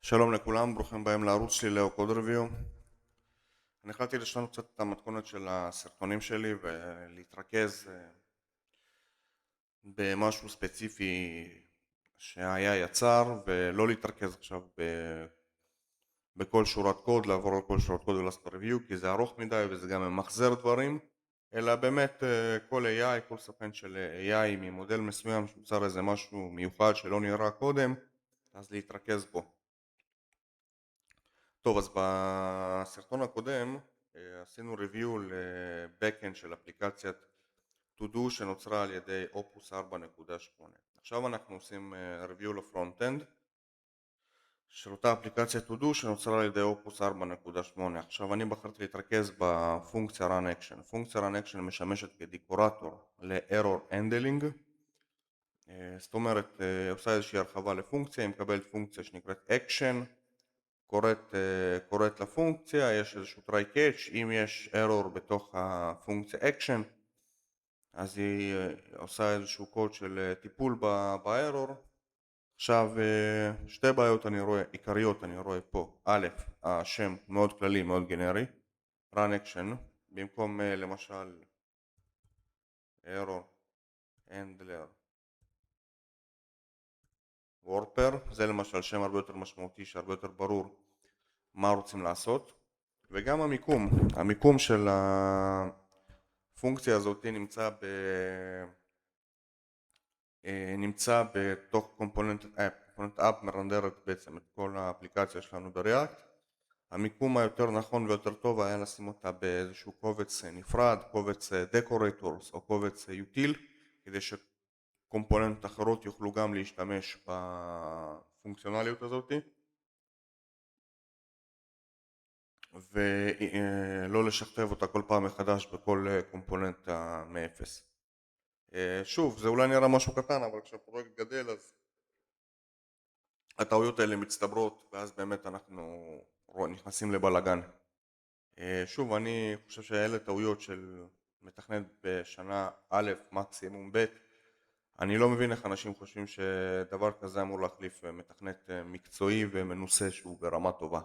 שלום לכולם, ברוכים הבאים לערוץ שלי לאו קוד ריוויו. אני החלטתי לשנות קצת את המתכונת של הסרטונים שלי ולהתרכז במשהו ספציפי שהיה יצר, ולא להתרכז עכשיו בכל שורת קוד, לעבור על כל שורת קוד ולעשות ריוויו, כי זה ארוך מדי וזה גם ממחזר דברים, אלא באמת כל AI, כל ספן של AI ממודל מסוים שיוצר איזה משהו מיוחד שלא נראה קודם, אז להתרכז בו. טוב, אז בסרטון הקודם עשינו ריוויו לבקאנד של אפליקציית To Do שנוצרה על ידי אופוס 4.8. עכשיו אנחנו עושים ריוויו לפרונט-אנד של אותה אפליקציית To Do שנוצרה על ידי אופוס 4.8. עכשיו אני בחרתי להתרכז בפונקציה run action. פונקציה run action משמשת כדיקורטור ל-error handling, זאת אומרת עושה איזושהי הרחבה לפונקציה, היא מקבלת פונקציה שנקראת action, קוראת לפונקציה, יש איזשהו try catch, אם יש error בתוך הפונקציה action אז היא עושה איזשהו קוד של טיפול ב-error. עכשיו שתי בעיות עיקריות אני רואה פה. א', השם מאוד כללי, מאוד גנרי, run action, במקום למשל error handler warper, זה למשל שם הרבה יותר משמעותי, שהרבה יותר ברור מה רוצים לעשות. וגם המיקום של הפונקציה הזאת נמצא בתוך קומפוננט אפ, מרנדרת בעצם את כל האפליקציה שלנו בריאקט. המיקום היותר נכון ויותר טוב היה לשים אותה באיזשהו קובץ נפרד, קובץ decorators או קובץ util, כדי שקומפוננט אחרות יוכלו גם להשתמש בפונקציונליות הזאת ולא לשכתב אותה כל פעם מחדש בכל קומפוננט מאפס. שוב, זה אולי נראה משהו קטן, אבל כשהפרויקט גדל אז הטעויות האלה מצטברות ואז באמת אנחנו נכנסים לבלגן. שוב, אני חושב שאלה טעויות של מתכנת בשנה א', מקסימום ב'. אני לא מבין איך אנשים חושבים שדבר כזה אמור להחליף מתכנת מקצועי ומנוסה שהוא ברמה טובה.